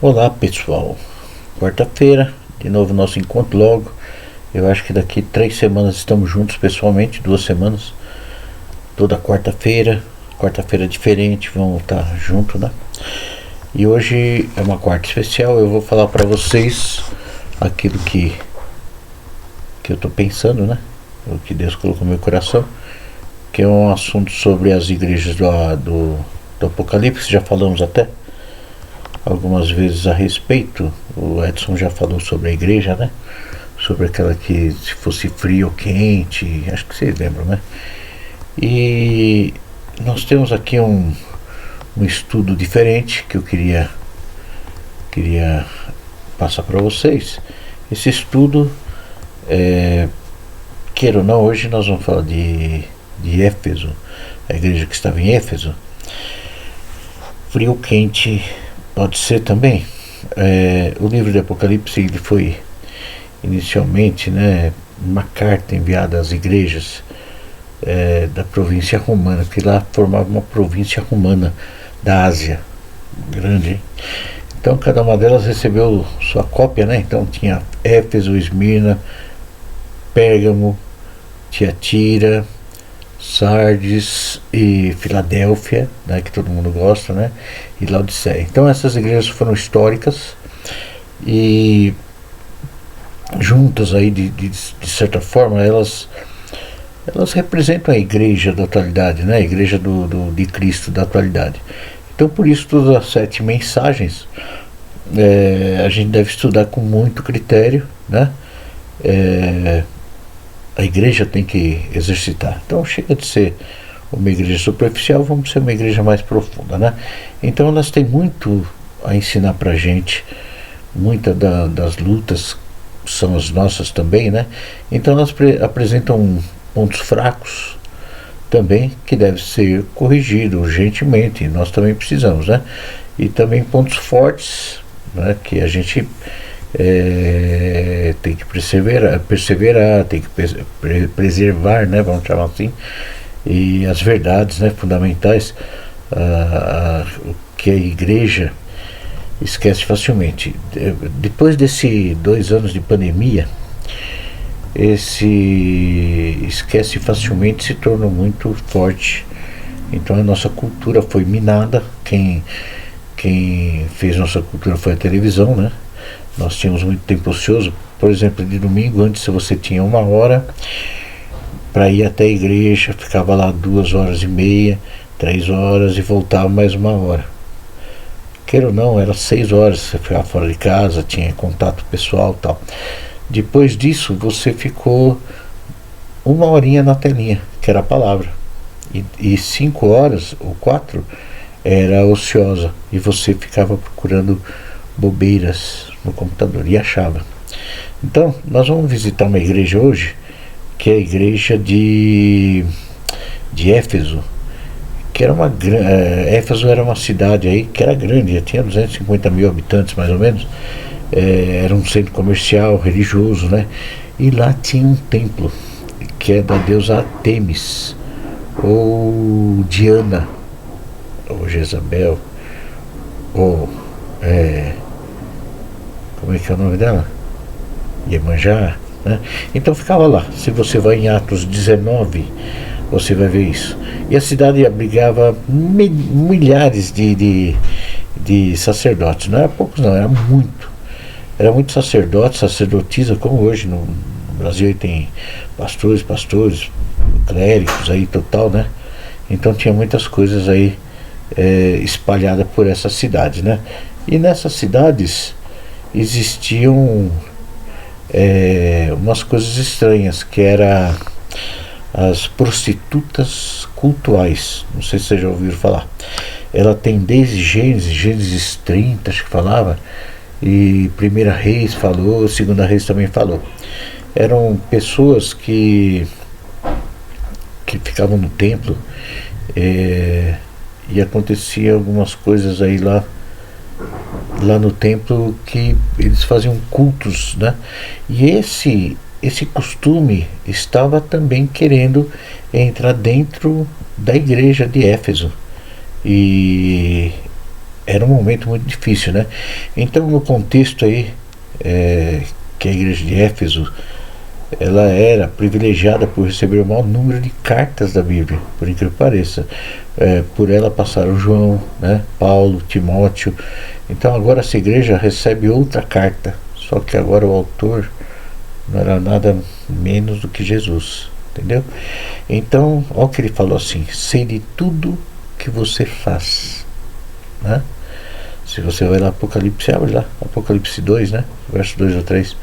Olá pessoal, quarta-feira, de novo nosso encontro logo. Eu acho que daqui 3 semanas estamos juntos pessoalmente, 2 semanas. Toda quarta-feira diferente, vamos estar juntos, né? E hoje é uma quarta especial, eu vou falar para vocês aquilo que eu estou pensando, né? O que Deus colocou no meu coração, que é um assunto sobre as igrejas do Apocalipse. Já falamos até algumas vezes a respeito. O Edson já falou sobre a igreja, né? Sobre aquela que se fosse frio ou quente, acho que vocês lembram, né? E nós temos aqui um estudo diferente que eu queria passar para vocês. Esse estudo, queira ou não, hoje nós vamos falar de Éfeso, a igreja que estava em Éfeso. Frio ou quente pode ser também. O livro de Apocalipse ele foi inicialmente, né, uma carta enviada às igrejas da província romana, que lá formava uma província romana da Ásia grande, hein? Então cada uma delas recebeu sua cópia, né? Então tinha Éfeso, Esmirna, Pérgamo, Tiatira, Sardes e Filadélfia, né, que todo mundo gosta, né, e Laodiceia. Então essas igrejas foram históricas e juntas aí de certa forma elas representam a igreja da atualidade, né, a igreja de Cristo da atualidade. Então por isso todas as 7 mensagens a gente deve estudar com muito critério, né? A igreja tem que exercitar. Então chega de ser uma igreja superficial, vamos ser uma igreja mais profunda, né? Então elas têm muito a ensinar pra gente, muitas das lutas são as nossas também, né? Então elas apresentam pontos fracos também, que deve ser corrigido urgentemente, nós também precisamos, né? E também pontos fortes, né, que a gente tem que perseverar, tem que preservar, né, vamos chamar assim, e as verdades, né, fundamentais, que a igreja esquece facilmente. Depois desse 2 anos de pandemia, esse esquece facilmente se tornou muito forte. Então a nossa cultura foi minada. Quem fez nossa cultura foi a televisão, né? Nós tínhamos muito tempo ocioso. Por exemplo, de domingo, antes você tinha 1 hora para ir até a igreja, ficava lá 2 horas e meia, 3 horas e voltava mais 1 hora. Queira ou não, era 6 horas, você ficava fora de casa, tinha contato pessoal e tal. Depois disso, você ficou 1 horinha na telinha, que era a palavra. E 5 horas ou 4 era ociosa. E você ficava procurando bobeiras no computador e achava. Então, nós vamos visitar uma igreja hoje, que é a igreja de Éfeso, que era Éfeso era uma cidade aí que era grande, já tinha 250 mil habitantes mais ou menos. Era um centro comercial, religioso, né? E lá tinha um templo que é da deusa Artemis, ou Diana, ou Jezabel, ou como é que é o nome dela? Iemanjá, né? Então ficava lá. Se você vai em Atos 19, você vai ver isso. E a cidade abrigava milhares de sacerdotes. Não era poucos não, era muito. Era muito sacerdote, sacerdotisa, como hoje no Brasil aí tem pastores, clérigos aí total, né? Então tinha muitas coisas aí espalhadas por essas cidades, né? E nessas cidades existiam umas coisas estranhas, que era as prostitutas cultuais. Não sei se vocês já ouviram falar. Ela tem desde Gênesis 30, acho que falava, e Primeira Reis falou, Segunda Reis também falou. Eram pessoas que ficavam no templo, e acontecia algumas coisas aí lá no templo, que eles faziam cultos, né? E esse costume estava também querendo entrar dentro da igreja de Éfeso. E era um momento muito difícil, né? Então, no contexto aí, que a igreja de Éfeso, ela era privilegiada por receber o maior número de cartas da Bíblia, por incrível que pareça. Por ela passaram João, né, Paulo, Timóteo. Então agora essa igreja recebe outra carta, só que agora o autor não era nada menos do que Jesus, entendeu? Então, olha o que ele falou assim: sei de tudo que você faz, né? Se você vai lá Apocalipse, abre lá, Apocalipse 2, né, verso 2 ou 3.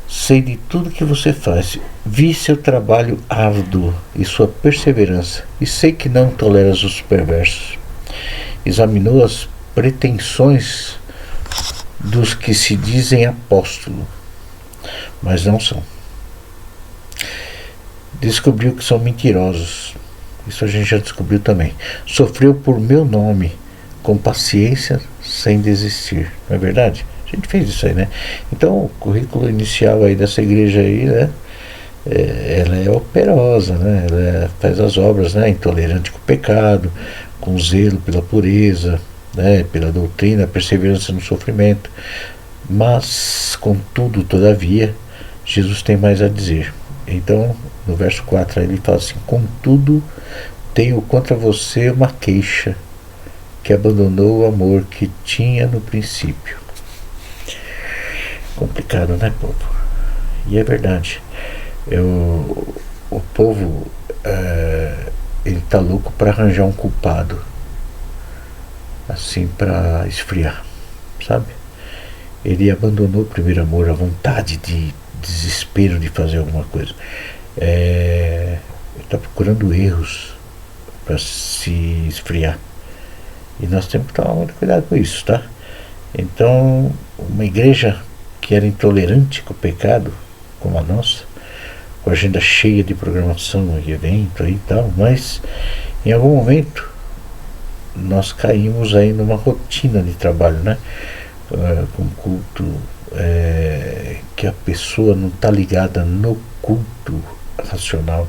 Sei de tudo que você faz, vi seu trabalho árduo e sua perseverança, e sei que não toleras os perversos. Examinou as pretensões dos que se dizem apóstolo, mas não são. Descobriu que são mentirosos, isso a gente já descobriu também. Sofreu por meu nome, com paciência, sem desistir, não é verdade? A gente fez isso aí, né? Então o currículo inicial aí dessa igreja aí, né? Ela é operosa, né? Ela faz as obras, né? Intolerante com o pecado, com zelo pela pureza, né? Pela doutrina, perseverança no sofrimento. Mas, contudo, todavia, Jesus tem mais a dizer. Então, no verso 4 ele fala assim: contudo, tenho contra você uma queixa, que abandonou o amor que tinha no princípio. Complicado, né, povo? E é verdade. O povo, ele tá louco para arranjar um culpado, assim, para esfriar, sabe? Ele abandonou o primeiro amor, a vontade de desespero de fazer alguma coisa. Ele está procurando erros para se esfriar. E nós temos que tomar muito cuidado com isso, tá? Então, uma igreja que era intolerante com o pecado, como a nossa, com a agenda cheia de programação e evento aí e tal, mas em algum momento nós caímos aí numa rotina de trabalho, né? Com culto, que a pessoa não está ligada no culto racional,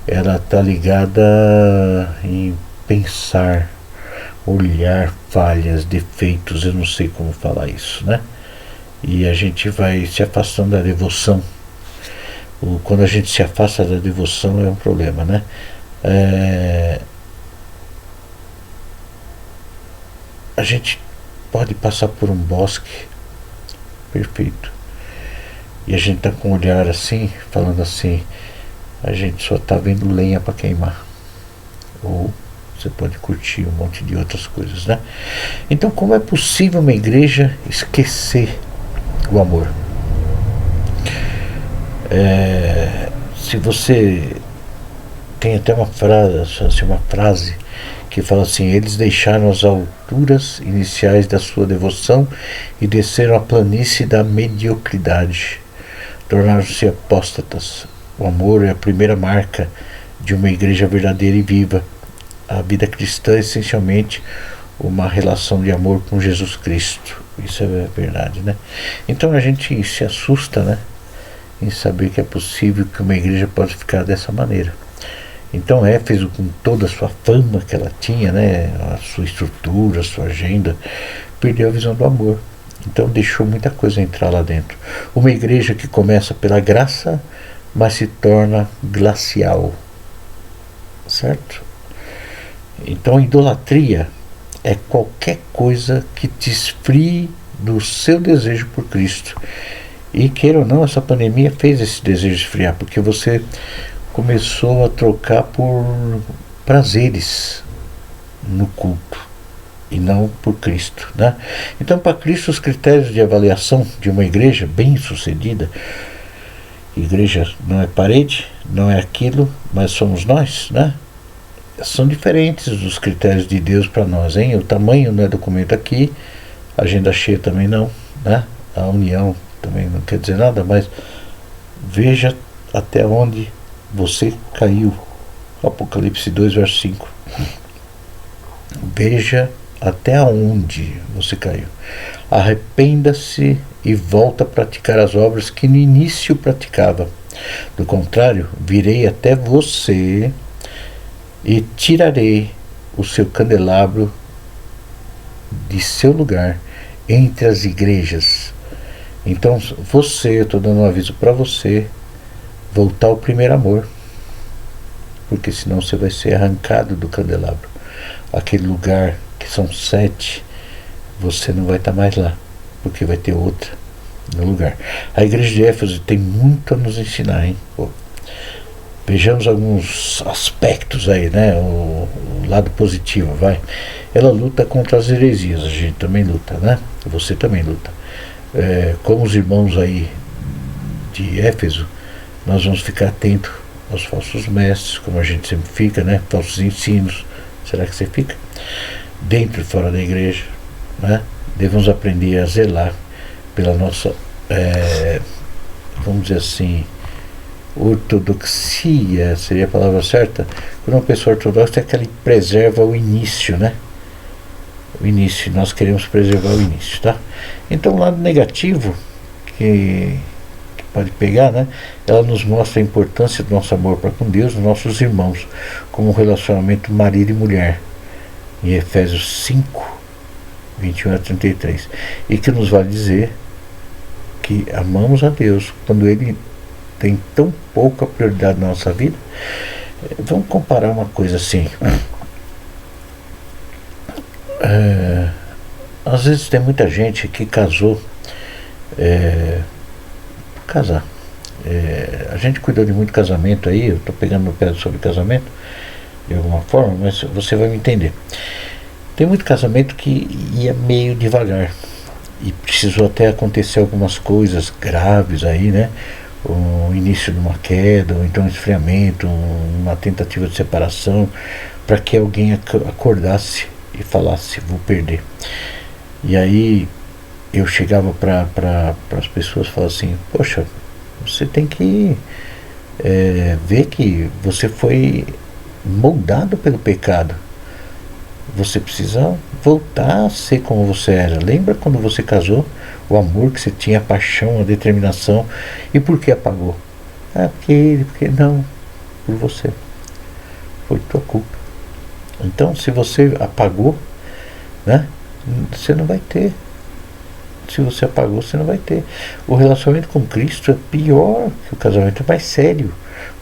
ela está ligada em pensar, olhar falhas, defeitos, eu não sei como falar isso, né? E a gente vai se afastando da devoção. Quando a gente se afasta da devoção é um problema, né? A gente pode passar por um bosque perfeito e a gente tá com um olhar assim, falando assim: a gente só tá vendo lenha para queimar. Ou você pode curtir um monte de outras coisas, né? Então, como é possível uma igreja esquecer o amor? Se você tem até uma frase que fala assim: eles deixaram as alturas iniciais da sua devoção e desceram a planície da mediocridade, tornaram-se apóstatas. O amor é a primeira marca de uma igreja verdadeira e viva. A vida cristã é essencialmente uma relação de amor com Jesus Cristo. Isso é verdade, né? Então a gente se assusta, né, em saber que é possível que uma igreja possa ficar dessa maneira. Então Éfeso, com toda a sua fama que ela tinha, né, a sua estrutura, a sua agenda, perdeu a visão do amor. Então deixou muita coisa entrar lá dentro. Uma igreja que começa pela graça, mas se torna glacial, certo? Então idolatria é qualquer coisa que te esfrie do seu desejo por Cristo. E queira ou não, essa pandemia fez esse desejo esfriar, porque você começou a trocar por prazeres no culto e não por Cristo, né? Então, para Cristo, os critérios de avaliação de uma igreja bem sucedida, igreja não é parede, não é aquilo, mas somos nós, né? São diferentes dos critérios de Deus para nós, hein? O tamanho não é documento aqui, a agenda cheia também não, né? A união também não quer dizer nada, mas veja até onde você caiu. Apocalipse 2, verso 5. Veja até onde você caiu. Arrependa-se e volta a praticar as obras que no início praticava. Do contrário, virei até você e tirarei o seu candelabro de seu lugar entre as igrejas. Então eu estou dando um aviso para você voltar ao primeiro amor, porque senão você vai ser arrancado do candelabro. Aquele lugar que são 7, você não vai estar mais lá, porque vai ter outra no lugar. A igreja de Éfeso tem muito a nos ensinar, hein? Pô, vejamos alguns aspectos aí, né? O lado positivo, vai. Ela luta contra as heresias, a gente também luta, né? Você também luta. Como os irmãos aí de Éfeso, nós vamos ficar atentos aos falsos mestres, como a gente sempre fica, né? Falsos ensinos. Será que você fica? Dentro e fora da igreja, né? Devemos aprender a zelar pela nossa, vamos dizer assim, ortodoxia, seria a palavra certa? Quando uma pessoa ortodoxa é aquela que preserva o início, né? O início, nós queremos preservar o início, tá? Então o lado negativo que pode pegar, né? Ela nos mostra a importância do nosso amor para com Deus, dos nossos irmãos, como um relacionamento marido e mulher, em Efésios 5, 21 a 33, e que nos vai dizer que amamos a Deus quando Ele tem tão pouca prioridade na nossa vida. Vamos comparar uma coisa assim. Às vezes tem muita gente que casou casar. A gente cuidou de muito casamento aí, eu estou pegando no pé sobre casamento de alguma forma, mas você vai me entender. Tem muito casamento que ia meio devagar e precisou até acontecer algumas coisas graves aí, né? O início de uma queda, ou então um esfriamento, uma tentativa de separação, para que alguém acordasse e falasse: vou perder. E aí eu chegava para as pessoas e falava assim: poxa, você tem que ver que você foi moldado pelo pecado. Você precisa voltar a ser como você era. Lembra quando você casou? O amor que você tinha, a paixão, a determinação. E por que apagou? Porque não, por você. Foi tua culpa. Então, se você apagou, né, você não vai ter. Se você apagou, você não vai ter. O relacionamento com Cristo é pior que o casamento, é mais sério.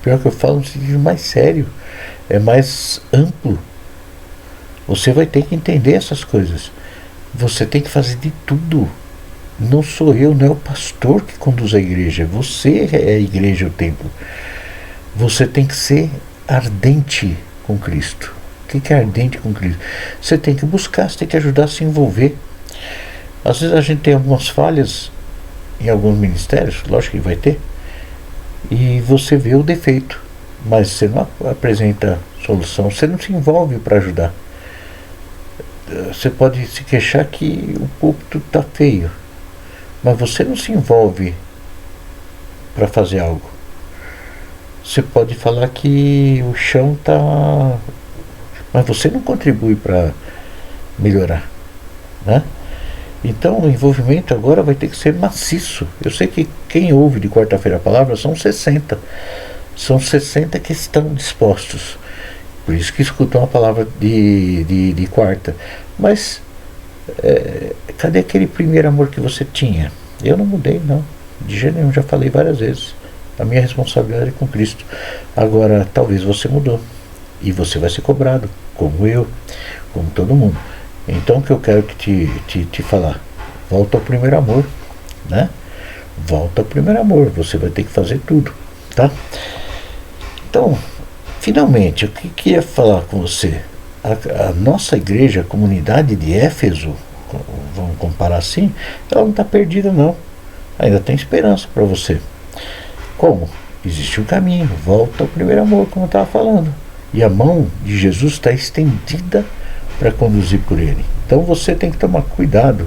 Pior que eu falo no sentido mais sério. É mais amplo. Você vai ter que entender essas coisas. Você tem que fazer de tudo. Não sou eu, não é o pastor que conduz a igreja. Você é a igreja, o templo. Você tem que ser ardente com Cristo. O que é ardente com Cristo? Você tem que buscar, você tem que ajudar a se envolver. Às vezes a gente tem algumas falhas em alguns ministérios, lógico que vai ter, e você vê o defeito, mas você não apresenta solução, você não se envolve para ajudar. Você pode se queixar que o púlpito está feio, mas você não se envolve para fazer algo. Você pode falar que o chão está, mas você não contribui para melhorar, né? Então o envolvimento agora vai ter que ser maciço. Eu sei que quem ouve de quarta-feira a palavra são 60. São 60 que estão dispostos. Por isso que escutam a palavra de quarta. Mas cadê aquele primeiro amor que você tinha? Eu não mudei, não. De jeito nenhum, já falei várias vezes. A minha responsabilidade é com Cristo. Agora, talvez você mudou. E você vai ser cobrado, como eu, como todo mundo. Então o que eu quero te falar? Volta ao primeiro amor, né? Volta ao primeiro amor. Você vai ter que fazer tudo, tá? Então, finalmente, o que eu queria falar com você? A nossa igreja, a comunidade de Éfeso, vamos comparar assim, ela não está perdida, não. Ainda tem esperança para você. Como? Existe um caminho. Volta ao primeiro amor, como eu estava falando. E a mão de Jesus está estendida para conduzir por ele. Então você tem que tomar cuidado.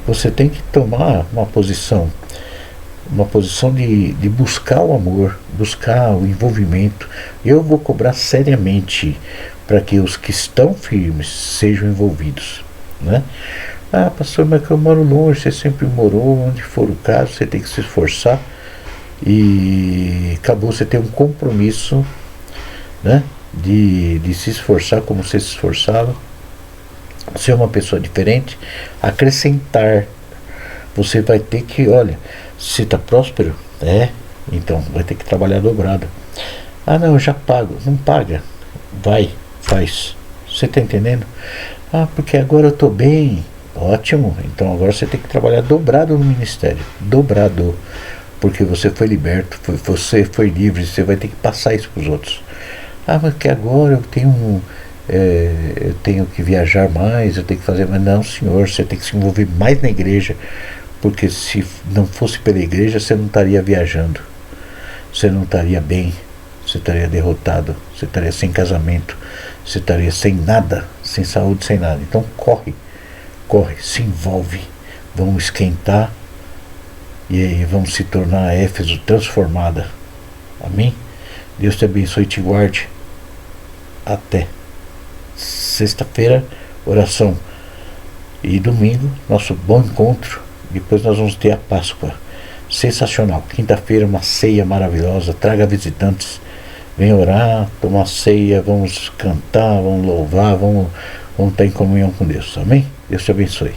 Você tem que tomar uma posição de buscar o amor, buscar o envolvimento. Eu vou cobrar seriamente para que os que estão firmes sejam envolvidos, né? Ah, pastor, mas que eu moro longe. Você sempre morou, onde for o caso, você tem que se esforçar. E acabou, você tem um compromisso, né, de se esforçar como você se esforçava ser uma pessoa diferente, acrescentar. Você vai ter que, olha, se está próspero, então vai ter que trabalhar dobrado. Ah, não, eu já pago. Não paga. Vai, faz. Você está entendendo? Ah, porque agora eu estou bem. Ótimo. Então agora você tem que trabalhar dobrado no ministério. Dobrado. Porque você foi liberto, você foi livre, você vai ter que passar isso para os outros. Ah, mas que agora eu tenho que viajar mais, eu tenho que fazer mais. Não, senhor, você tem que se envolver mais na igreja. Porque se não fosse pela igreja, você não estaria viajando. Você não estaria bem. Você estaria derrotado. Você estaria sem casamento. Você estaria sem nada. Sem saúde, sem nada. Então corre. Corre, se envolve. Vamos esquentar. E aí vamos se tornar a Éfeso transformada. Amém? Deus te abençoe e te guarde. Até sexta-feira, oração. E domingo, nosso bom encontro. Depois nós vamos ter a Páscoa. Sensacional. Quinta-feira, uma ceia maravilhosa. Traga visitantes. Vem orar, tomar ceia. Vamos cantar, vamos louvar. Vamos estar em comunhão com Deus. Amém? Deus te abençoe.